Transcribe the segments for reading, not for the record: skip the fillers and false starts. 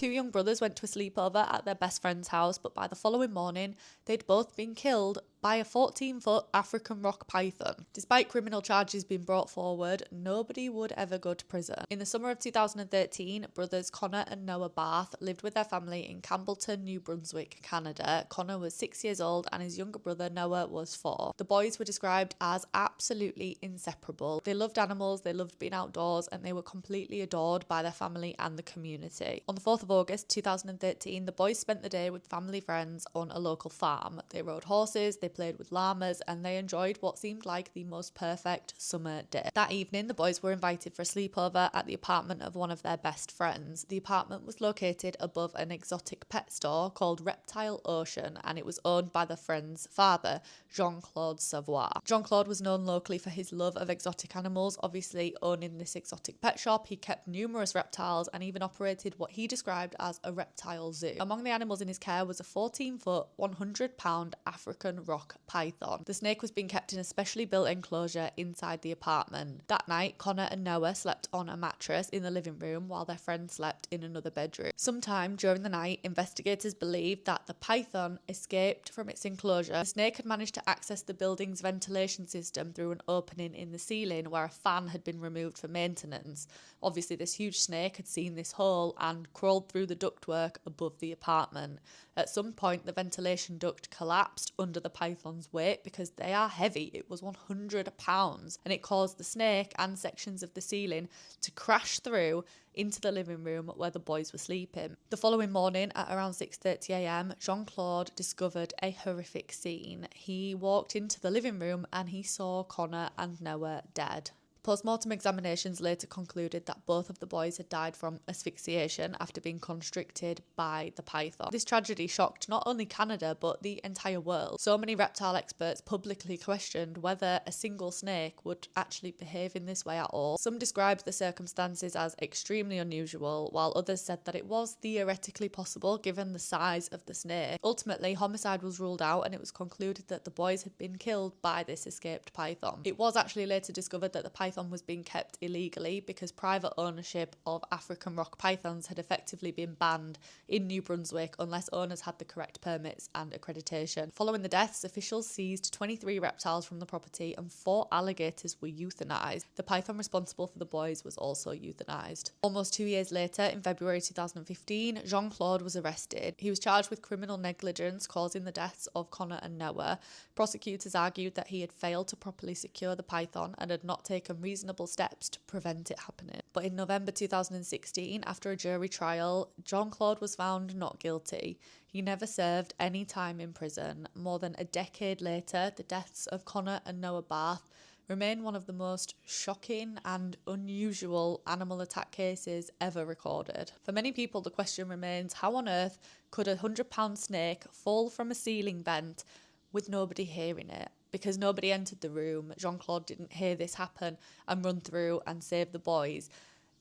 Two young brothers went to a sleepover at their best friend's house, but by the following morning, they'd both been killed by a 14-foot African rock python. Despite criminal charges being brought forward, nobody would ever go to prison. In the summer of 2013, brothers Connor and Noah Barthe lived with their family in Campbellton, New Brunswick, Canada. Connor was 6 years old and his younger brother Noah was 4. The boys were described as absolutely inseparable. They loved animals, they loved being outdoors, and they were completely adored by their family and the community. On the 4th of August 2013, the boys spent the day with family friends on a local farm. They rode horses, they played with llamas, and they enjoyed what seemed like the most perfect summer day. That evening, the boys were invited for a sleepover at the apartment of one of their best friends. The apartment was located above an exotic pet store called Reptile Ocean, and it was owned by the friend's father, Jean-Claude Savoy. Jean-Claude was known locally for his love of exotic animals. Obviously, owning this exotic pet shop, he kept numerous reptiles and even operated what he described as a reptile zoo. Among the animals in his care was a 14-foot, 100-pound African rock python. The snake was being kept in a specially built enclosure inside the apartment. That night, Connor and Noah slept on a mattress in the living room while their friend slept in another bedroom. Sometime during the night, investigators believed that the python escaped from its enclosure. The snake had managed to access the building's ventilation system through an opening in the ceiling where a fan had been removed for maintenance. Obviously, this huge snake had seen this hole and crawled through the ductwork above the apartment. At some point, the ventilation duct collapsed under the python's weight because they are heavy. It was 100 pounds, and it caused the snake and sections of the ceiling to crash through into the living room where the boys were sleeping. The following morning at around 6:30 a.m, Jean-Claude discovered a horrific scene. He walked into the living room and he saw Connor and Noah dead. Post-mortem examinations later concluded that both of the boys had died from asphyxiation after being constricted by the python. This tragedy shocked not only Canada but the entire world. So many reptile experts publicly questioned whether a single snake would actually behave in this way at all. Some described the circumstances as extremely unusual, while others said that it was theoretically possible given the size of the snake. Ultimately, homicide was ruled out and it was concluded that the boys had been killed by this escaped python. It was actually later discovered that the python was being kept illegally because private ownership of African rock pythons had effectively been banned in New Brunswick unless owners had the correct permits and accreditation. Following the deaths, officials seized 23 reptiles from the property and 4 alligators were euthanized. The python responsible for the boys was also euthanized. Almost 2 years later, in February 2015, Jean-Claude was arrested. He was charged with criminal negligence causing the deaths of Connor and Noah. Prosecutors argued that he had failed to properly secure the python and had not taken reasonable steps to prevent it happening. But in November 2016, after a jury trial, Jean-Claude was found not guilty. He never served any time in prison. More than a decade later, the deaths of Connor and Noah Barthe remain one of the most shocking and unusual animal attack cases ever recorded. For many people, the question remains, how on earth could a 100-pound snake fall from a ceiling vent with nobody hearing it? Because nobody entered the room. Jean-Claude didn't hear this happen and run through and save the boys.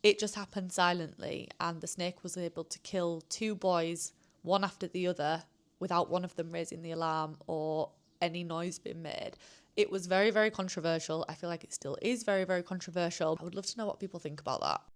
It just happened silently, and the snake was able to kill 2 boys, one after the other, without one of them raising the alarm or any noise being made. It was very, very controversial. I feel like it still is very, very controversial. I would love to know what people think about that.